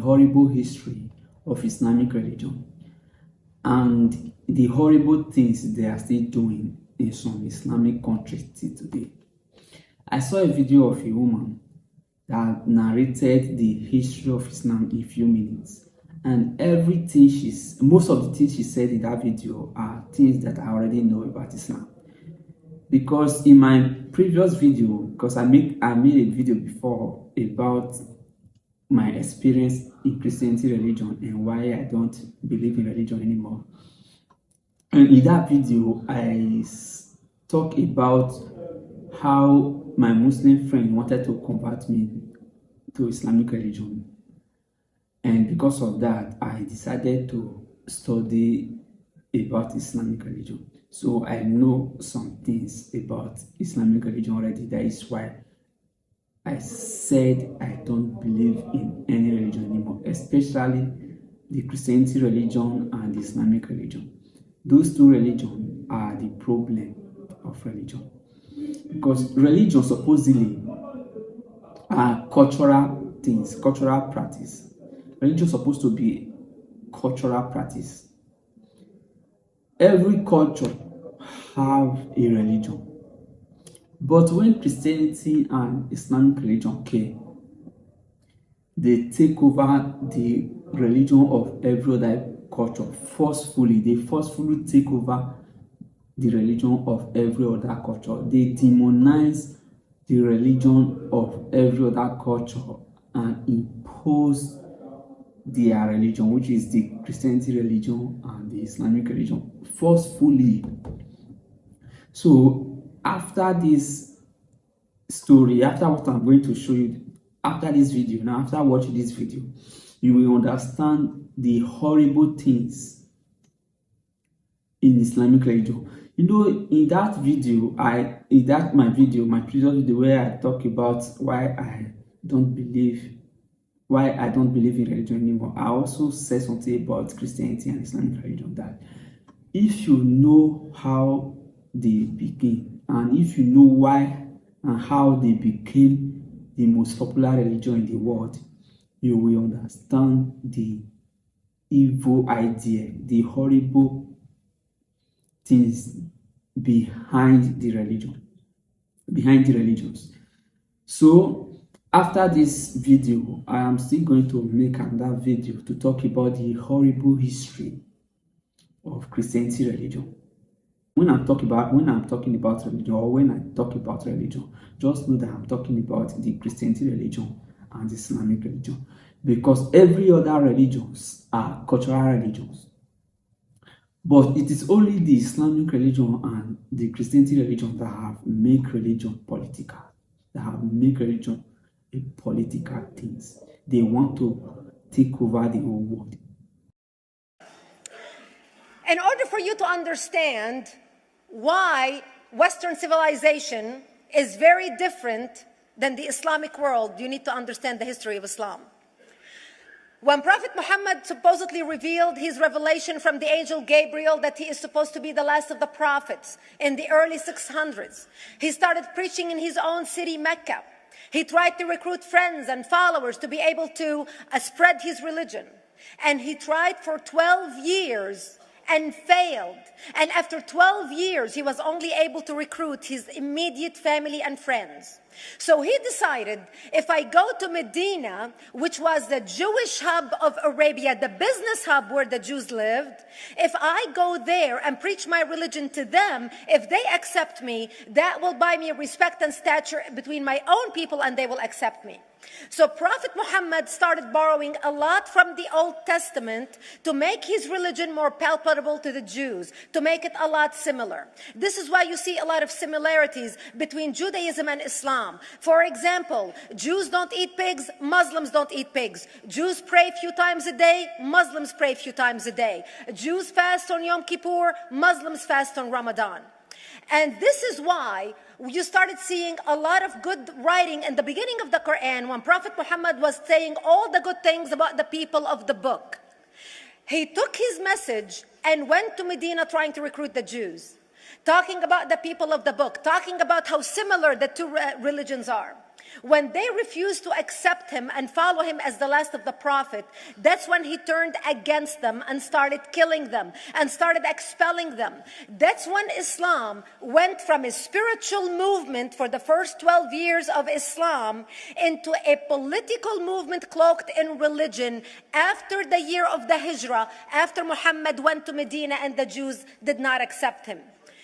horrible history of Islamic religion and the horrible things they are still doing in some Islamic countries till today. I saw a video of a woman that narrated the history of Islam in a few minutes, and most of the things she said in that video are things that I already know about Islam. Because in my previous video, because I made a video before about my experience in Christianity religion and why I don't believe in religion anymore. And in that video, I talk about how my Muslim friend wanted to convert me to Islamic religion. And because of that, I decided to study about Islamic religion. So I know some things about Islamic religion already. That is why I said I don't believe in any religion anymore, especially the Christianity religion and the Islamic religion. Those two religions are the problem of religion. Because religion supposedly are cultural things, cultural practice. Religion is supposed to be cultural practice. Every culture have a religion. But when Christianity and Islamic religion came, they take over the religion of every other culture forcefully. They forcefully take over the religion of every other culture. They demonize the religion of every other culture and impose their religion, which is the Christianity religion and the Islamic religion, forcefully. So after this story, after what I'm going to show you, after this video, now after watching this video, you will understand the horrible things in Islamic religion. You know, in that video, my previous video where I talk about why I don't believe in religion anymore, I also said something about Christianity and Islamic religion, that if you know how they begin and if you know why and how they became the most popular religion in the world, you will understand the evil idea, the horrible things behind the religions. So after this video, I am still going to make another video to talk about the horrible history of Christianity religion. When I'm talking about religion, or when I talk about religion, just know that I'm talking about the Christianity religion and the Islamic religion, because every other religions are cultural religions. But it is only the Islamic religion and the Christianity religion that have made religion political, that have made religion a political things. They want to take over the whole world. In order for you to understand why Western civilization is very different than the Islamic world, you need to understand the history of Islam. When Prophet Muhammad supposedly revealed his revelation from the angel Gabriel that he is supposed to be the last of the prophets in the early 600s, he started preaching in his own city, Mecca. He tried to recruit friends and followers to be able to spread his religion. And he tried for 12 years and failed. And after 12 years, he was only able to recruit his immediate family and friends. So he decided, if I go to Medina, which was the Jewish hub of Arabia, the business hub where the Jews lived, if I go there and preach my religion to them, if they accept me, that will buy me respect and stature between my own people, and they will accept me. So Prophet Muhammad started borrowing a lot from the Old Testament to make his religion more palpable to the Jews, to make it a lot similar. This is why you see a lot of similarities between Judaism and Islam. For example, Jews don't eat pigs, Muslims don't eat pigs. Jews pray a few times a day, Muslims pray a few times a day. Jews fast on Yom Kippur, Muslims fast on Ramadan. And this is why you started seeing a lot of good writing in the beginning of the Quran when Prophet Muhammad was saying all the good things about the people of the book. He took his message and went to Medina trying to recruit the Jews, talking about the people of the book, talking about how similar the two religions are. When they refused to accept him and follow him as the last of the prophet, that's when he turned against them and started killing them and started expelling them. That's when Islam went from a spiritual movement for the first 12 years of Islam into a political movement cloaked in religion after the year of the Hijrah, after Muhammad went to Medina and the Jews did not accept him.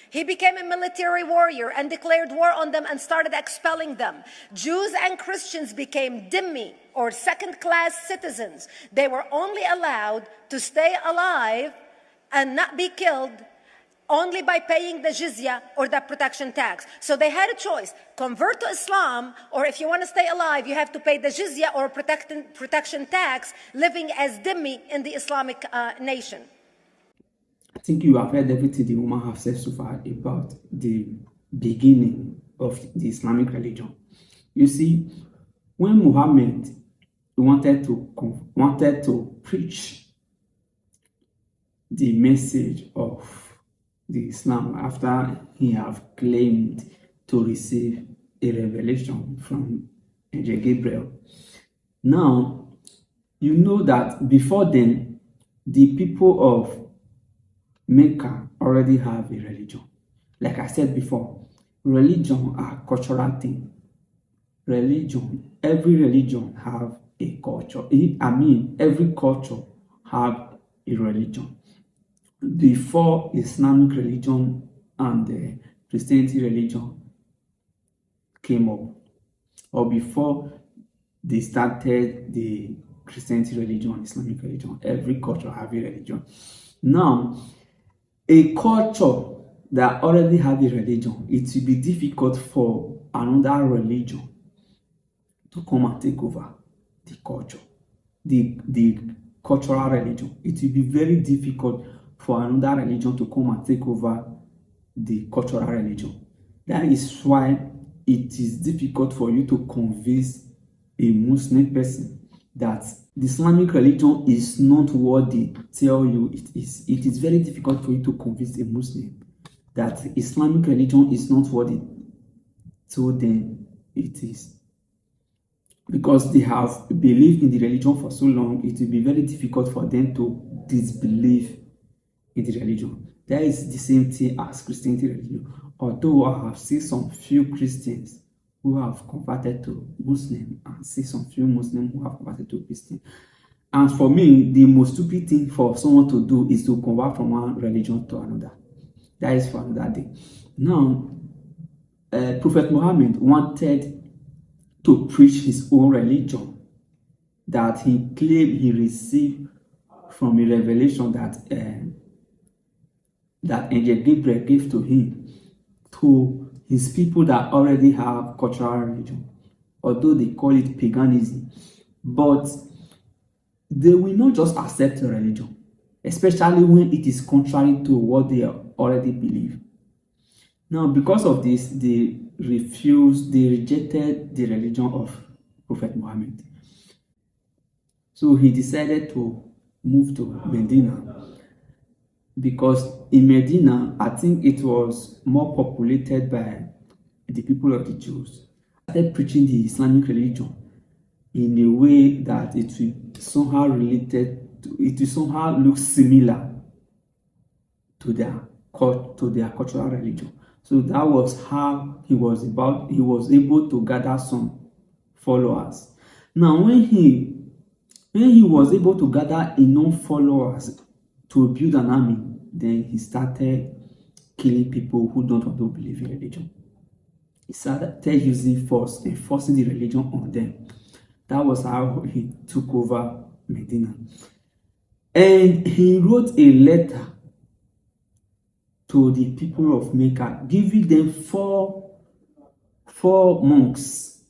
He became a military warrior and declared war on them and started expelling them. Jews and Christians became dhimmi, or second-class citizens. They were only allowed to stay alive and not be killed only by paying the jizya or the protection tax. So they had a choice: convert to Islam, or if you want to stay alive, you have to pay the jizya or protection tax, living as dhimmi in the Islamic nation. I think you have heard everything the woman have said so far about the beginning of the Islamic religion. You see, when Muhammad wanted to preach the message of the Islam after he have claimed to receive a revelation from Angel Gabriel. Now, you know that before then, the people of Mecca already have a religion. Like I said before, religion are cultural thing. Every religion have a culture. Every culture have a religion. Before Islamic religion and the Christianity religion came up, or before they started the Christianity religion and Islamic religion, every culture have a religion. Now, a culture that already have a religion, it will be difficult for another religion to come and take over the culture, the cultural religion. It will be very difficult for another religion to come and take over the cultural religion. That is why it is difficult for you to convince a Muslim person that the Islamic religion is not what they tell you it is. It is very difficult for you to convince a Muslim that Islamic religion is not what they told them it is. Because they have believed in the religion for so long, it will be very difficult for them to disbelieve in the religion. That is the same thing as Christianity religion. Although I have seen some few Christians who have converted to Muslim and see some few Muslims who have converted to Christian. And for me, the most stupid thing for someone to do is to convert from one religion to another. That is for another day. Now, Prophet Muhammad wanted to preach his own religion that he claimed he received from a revelation that Angel Gabriel gave to him, to his people that already have cultural religion, although they call it paganism. But they will not just accept a religion, especially when it is contrary to what they already believe. Now, because of this, they rejected the religion of Prophet Muhammad. So he decided to move to Medina, because in Medina, I think it was more populated by the people of the Jews. They started preaching the Islamic religion in a way that it will somehow look similar to their cultural religion. So that was how he was able to gather some followers. Now, when he was able to gather enough followers to build an army, then he started killing people who don't want to believe in religion. He started using force and forcing the religion on them. That was how he took over Medina. And he wrote a letter to the people of Mecca, giving them four monks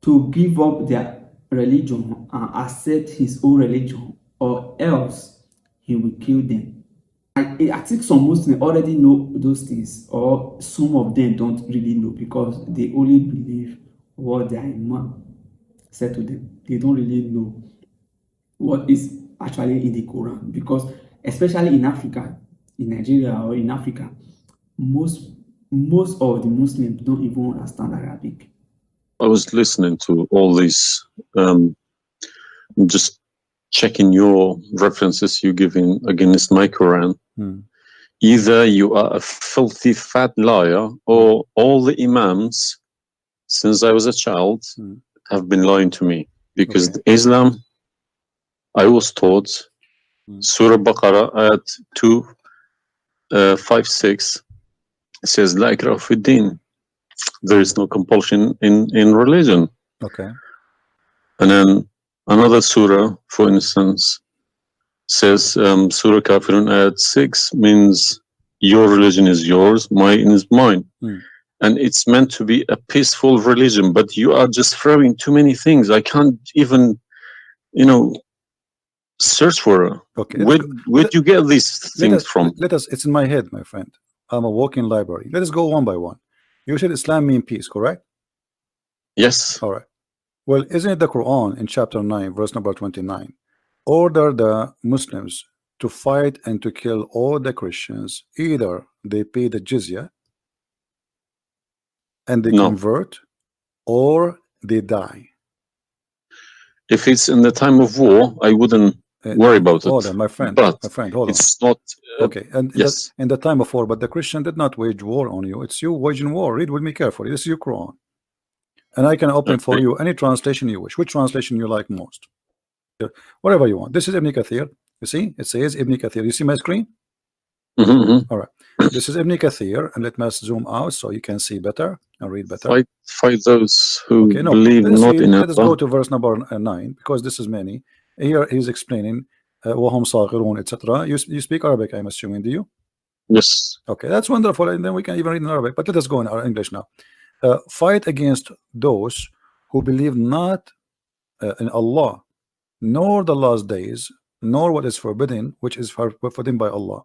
to give up their religion and accept his own religion, or else he will kill them. I think some Muslims already know those things, or some of them don't really know, because they only believe what their imam said to them. They don't really know what is actually in the Quran, because especially in Africa, in Nigeria or in Africa, most of the Muslims don't even understand Arabic. I was listening to all these, just checking your references you giving against my Quran. Either you are a filthy fat liar, or all the imams since I was a child have been lying to me. Because Islam, I was taught Surah Baqarah ayat 256 says, La ikraha fi din. There is no compulsion in religion. Okay. And then another surah, for instance, says Surah Kafirun ayat 6 means your religion is yours, mine is mine. And it's meant to be a peaceful religion, but you are just throwing too many things. I can't even, search for it. Okay. Where'd you get these things from? It's in my head, my friend. I'm a walking library. Let us go one by one. You said Islam means peace, correct? Yes. All right. Well, isn't it the Quran in chapter 9, verse number 29, order the Muslims to fight and to kill all the Christians, either they pay the jizya and they convert, or they die? If it's in the time of war, I wouldn't worry about it. Hold on, my friend. But hold on. It's not. Okay, and yes, in the time of war, but the Christian did not wage war on you. It's you waging war. Read with me carefully. This is your Quran, and I can open for you any translation you wish. Which translation you like most? Whatever you want. This is Ibn Kathir. You see, it says Ibn Kathir. You see my screen? All right. This is Ibn Kathir, and let me zoom out so you can see better and read better. Fight those who believe not in Allah. Let us go to verse number 9, because this is many. Here he's explaining وَهُمْ صَاغِرُونَ, etc. You speak Arabic, I'm assuming, do you? Yes. Okay, that's wonderful, and then we can even read in Arabic. But let us go in our English now. Fight against those who believe not in Allah, nor the last days, nor what is forbidden, which is forbidden by Allah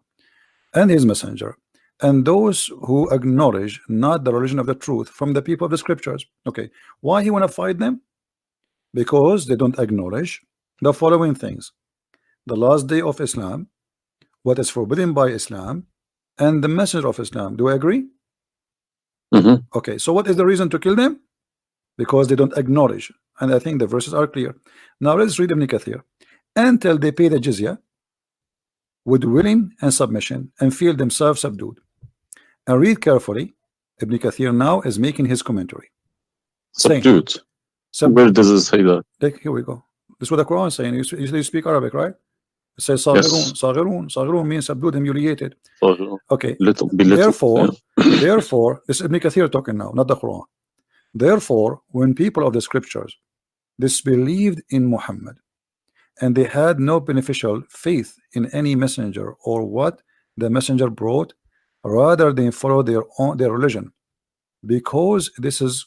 and His Messenger, and those who acknowledge not the religion of the truth from the people of the scriptures. Okay, why he want to fight them? Because they don't acknowledge the following things: the last day of Islam, what is forbidden by Islam, and the messenger of Islam. Do I agree? Okay, so what is the reason to kill them? Because they don't acknowledge, and I think the verses are clear. Now let's read Ibn Kathir. Until they pay the jizya with willing and submission and feel themselves subdued. And read carefully. Ibn Kathir now is making his commentary. Subdued. Where does it say that? Here we go. This is what the Quran is saying. You speak Arabic, right? It says Saghirun. Saghirun. Saghirun means subdued, humiliated. Okay. Therefore, this is Ibn Kathir talking now, not the Quran. Therefore, when people of the scriptures disbelieved in Muhammad, and they had no beneficial faith in any messenger or what the messenger brought, rather they follow their religion, because this is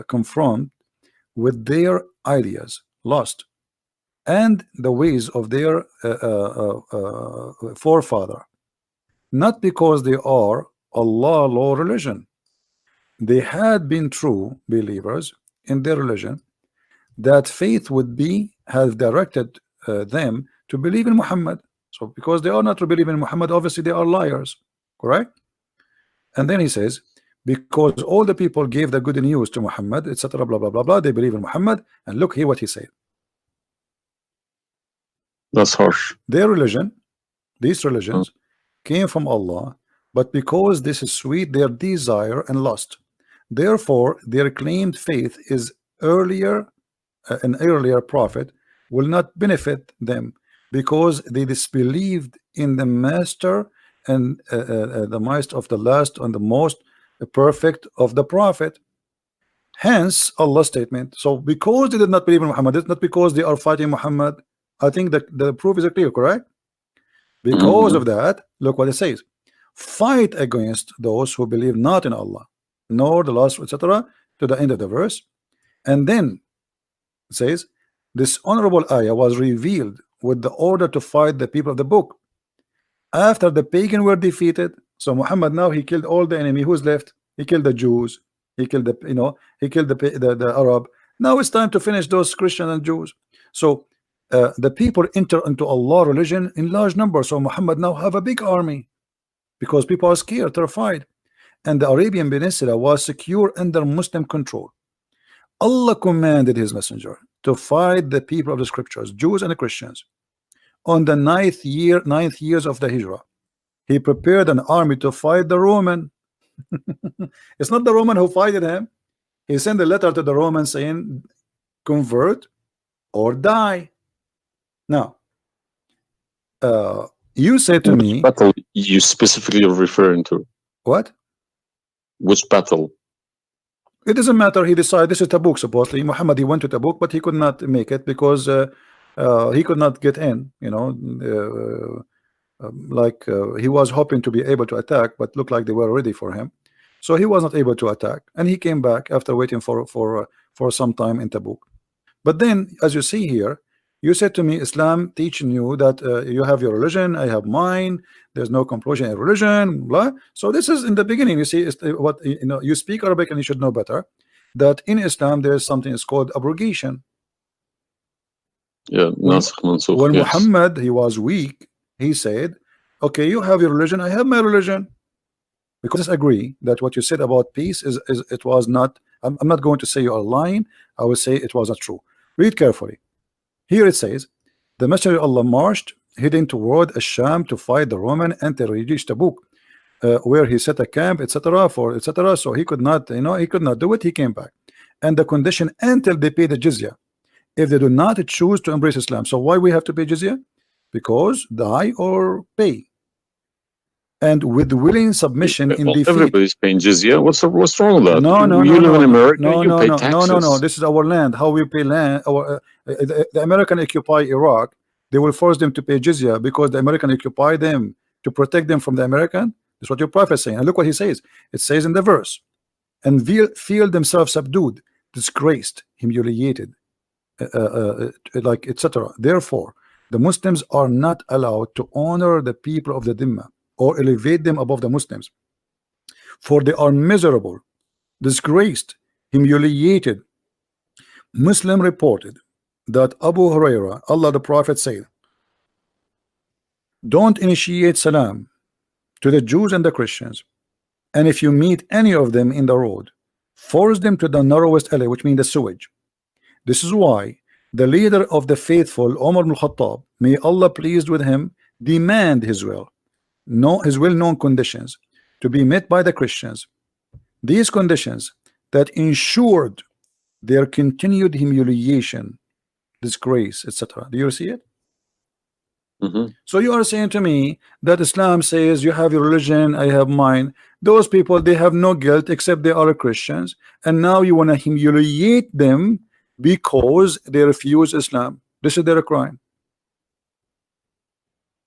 confirmed with their ideas, lost, and the ways of their forefather, not because they are Allah law religion. They had been true believers in their religion, that faith would have directed them to believe in Muhammad. So because they are not to believe in Muhammad, obviously they are liars, correct? And then he says, because all the people gave the good news to Muhammad, etc., blah blah blah blah, they believe in Muhammad. And look here what he said. That's harsh. Their religion, these religions, came from Allah, but because this is sweet, their desire and lust. Therefore, their claimed faith is earlier. An earlier prophet will not benefit them, because they disbelieved in the master and the might of the last and the most perfect of the prophet. Hence Allah's statement. So because they did not believe in Muhammad, it's not because they are fighting Muhammad. I think that the proof is clear, correct? Because of that, look what it says: fight against those who believe not in Allah, nor the last, etc., to the end of the verse. And then it says, this honorable ayah was revealed with the order to fight the people of the book after the pagan were defeated. So Muhammad now, he killed all the enemy. Who's left? He killed the Jews, he killed the he killed the Arab. Now it's time to finish those Christians and Jews. So the people enter into Allah religion in large numbers. So Muhammad now have a big army, because people are scared, terrified, and the Arabian Peninsula was secure under Muslim control. Allah commanded his messenger to fight the people of the scriptures, Jews and the Christians. On the ninth years of the Hijrah, he prepared an army to fight the Roman. It's not the Roman who fighted him. He sent a letter to the Romans saying, convert or die. Now, you said to Which me, battle you specifically referring to? what? Which battle? It doesn't matter. He decided this is Tabuk. Supposedly, Muhammad, he went to Tabuk, but he could not make it because he could not get in. You know, he was hoping to be able to attack, but looked like they were ready for him, so he was not able to attack, and he came back after waiting for some time in Tabuk. But then, as you see here, you said to me, Islam teaching you that you have your religion, I have mine. There's no compulsion in religion, blah. So this is in the beginning. You see, what you know. You speak Arabic, and you should know better that in Islam there is something is called abrogation. Yeah, nasikh mansukh. When Yes. Muhammad, he was weak, he said, okay, you have your religion, I have my religion. Because I agree that what you said about peace is it was not, I'm not going to say you are lying, I will say it was not true. Read carefully. Here it says, the Messenger of Allah marched heading toward Asham to fight the Roman until he reached Tabuk, where he set a camp, etc. for etc. So he could not, you know, he could not do it. He came back, and the condition until they pay the jizya. If they do not choose to embrace Islam, so why we have to pay jizya? Because die or pay. And with willing submission in Well, defeat. everybody's paying jizya. What's wrong with that? No, you live in America. no, you pay taxes. no. This is our land. How we pay land? Our the American occupy Iraq. They will force them to pay jizya because the American occupy them to protect them from the American. That's what your prophet is saying. And look what he says. It says in the verse, and feel themselves subdued, disgraced, humiliated, like etc. Therefore, the Muslims are not allowed to honor the people of the Dhimma or elevate them above the Muslims, for they are miserable, disgraced, humiliated. Muslim reported that Abu Huraira, Allah the Prophet said, don't initiate salam to the Jews and the Christians, and if you meet any of them in the road, force them to the narrowest alley, which means the sewage. This is why the leader of the faithful, Umar ibn Khattab, may Allah pleased with him, demand his well-known conditions to be met by the Christians. These conditions that ensured their continued humiliation, disgrace, etc. Do you see it? So you are saying to me that Islam says you have your religion, I have mine. Those people, they have no guilt except they are Christians, and now you want to humiliate them because they refuse Islam. This is their crime.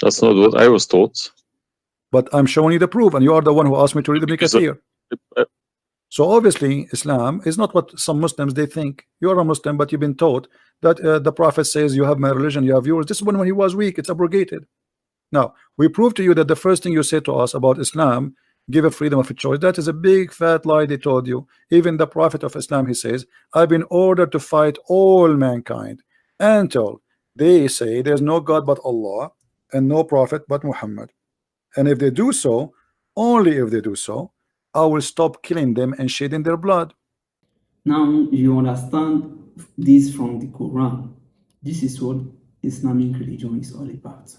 That's not what I was taught. But I'm showing you the proof, and you are the one who asked me to read the Kathir. So obviously Islam is not what some Muslims they think. You're a Muslim, but you've been taught that the Prophet says you have my religion, you have yours. This is when he was weak, it's abrogated. Now we prove to you that the first thing you said to us about Islam, give a freedom of choice, that is a big fat lie they told you. Even the Prophet of Islam, he says, I've been ordered to fight all mankind until they say there's no God but Allah and no prophet but Muhammad. And if they do so, only if they do so, I will stop killing them and shedding their blood. Now you understand this from the Quran. This is what Islamic religion is all about.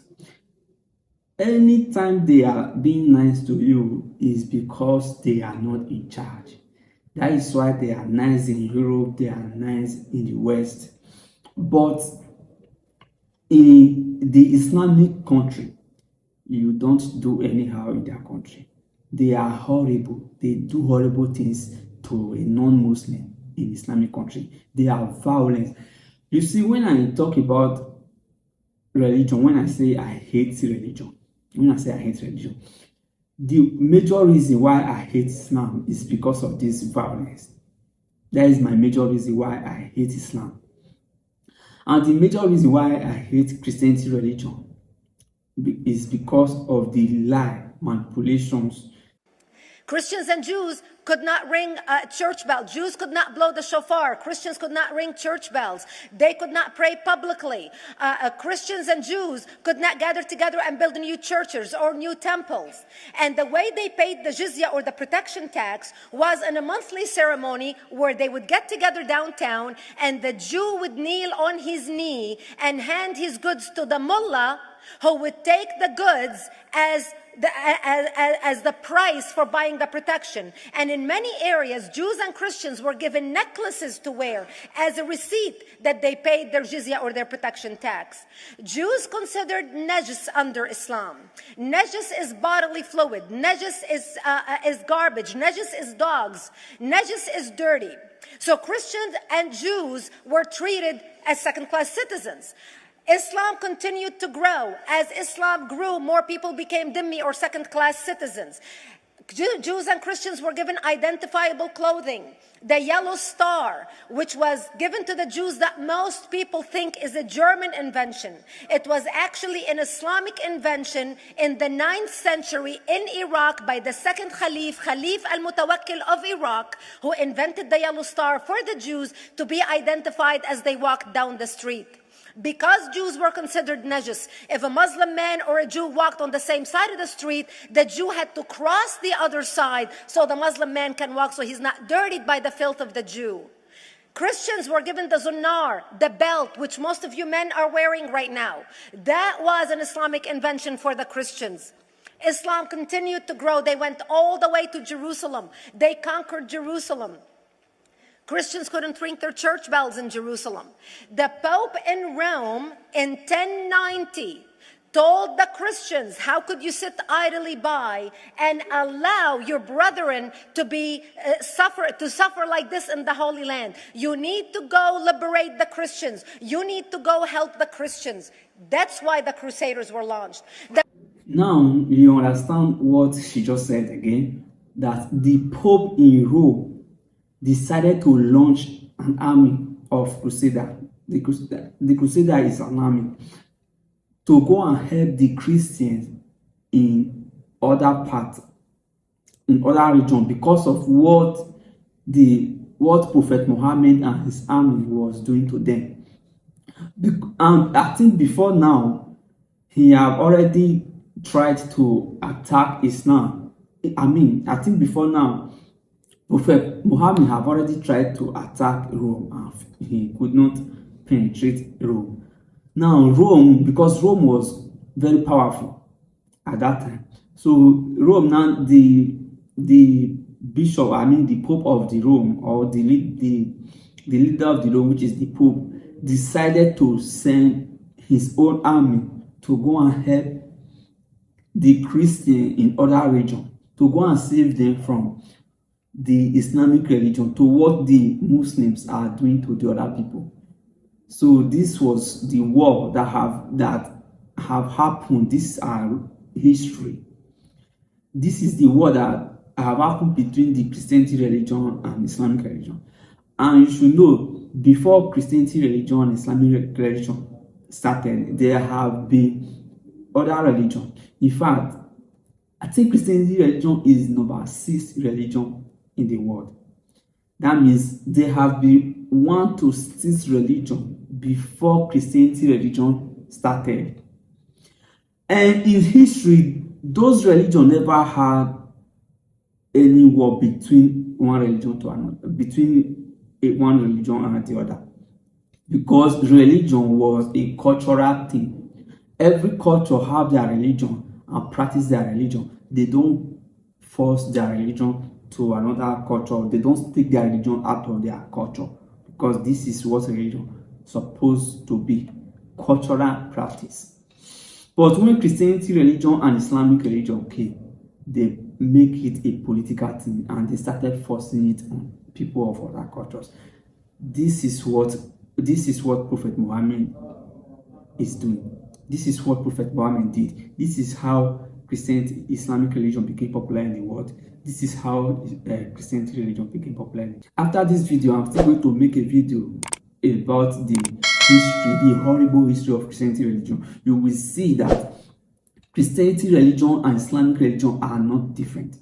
Anytime they are being nice to you is because they are not in charge. That is why they are nice in Europe, they are nice in the West. But in the Islamic country, you don't do anyhow in their country. They are horrible. They do horrible things to a non-Muslim in Islamic country. They are violent. You see, when I talk about religion, when I say I hate religion, the major reason why I hate Islam is because of this violence. That is my major reason why I hate Islam. And the major reason why I hate Christianity religion is because of the lie, manipulations. Christians and Jews could not ring church bells. Jews could not blow the shofar. Christians could not ring church bells. They could not pray publicly. Christians and Jews could not gather together and build new churches or new temples. And the way they paid the jizya or the protection tax was in a monthly ceremony where they would get together downtown and the Jew would kneel on his knee and hand his goods to the mullah, who would take the goods as the price for buying the protection. And in many areas, Jews and Christians were given necklaces to wear as a receipt that they paid their jizya or their protection tax. Jews considered najis under Islam. Najis is bodily fluid. Najis is garbage. Najis is dogs. Najis is dirty. So Christians and Jews were treated as second-class citizens. Islam continued to grow. As Islam grew, more people became dhimmi or second-class citizens. Jews and Christians were given identifiable clothing. The yellow star, which was given to the Jews that most people think is a German invention. It was actually an Islamic invention in the 9th century in Iraq by the second Khalif al-Mutawakkil of Iraq, who invented the yellow star for the Jews to be identified as they walked down the street. Because Jews were considered najis, if a Muslim man or a Jew walked on the same side of the street, the Jew had to cross the other side so the Muslim man can walk, so he's not dirtied by the filth of the Jew. Christians were given the zunnar, the belt, which most of you men are wearing right now. That was an Islamic invention for the Christians. Islam continued to grow. They went all the way to Jerusalem. They conquered Jerusalem. Christians couldn't ring their church bells in Jerusalem. The Pope in Rome in 1090 told the Christians, how could you sit idly by and allow your brethren to suffer like this in the Holy Land? You need to go liberate the Christians. You need to go help the Christians. That's why the Crusaders were launched. Now you understand what she just said again, that the Pope in Rome decided to launch an army of Crusader. The Crusader is an army to go and help the Christians in other parts, in other regions, because of what Prophet Muhammad and his army was doing to them. And I think before now, he have already tried to attack Islam. I think before now, Prophet Muhammad have already tried to attack Rome and he could not penetrate Rome. Now Rome, because Rome was very powerful at that time, so Rome now the bishop, the Pope of the Rome, or the leader of the Rome, which is the Pope, decided to send his own army to go and help the Christians in other regions, to go and save them from the Islamic religion, to what the Muslims are doing to the other people. So this was the war that have happened. This is our history. This is the war that have happened between the Christianity religion and Islamic religion. And you should know, before Christianity religion and Islamic religion started, there have been other religions. In fact, I think Christianity religion is number 6 religion in the world. That means there have been 1 to 6 religions before Christianity religion started. And in history, those religions never had any war between one religion to another, between one religion and the other, because religion was a cultural thing. Every culture have their religion and practice their religion. They don't force their religion to another culture. They don't take their religion out of their culture, because this is what religion is supposed to be, cultural practice. But when Christianity religion and Islamic religion came, they make it a political thing and they started forcing it on people of other cultures. This is what Prophet Muhammad is doing. This is what Prophet Muhammad did. This is how Christianity, Islamic religion became popular in the world. This is how Christianity religion became popular. After this video, I'm still going to make a video about the history, the horrible history of Christianity religion. You will see that Christianity religion and Islamic religion are not different.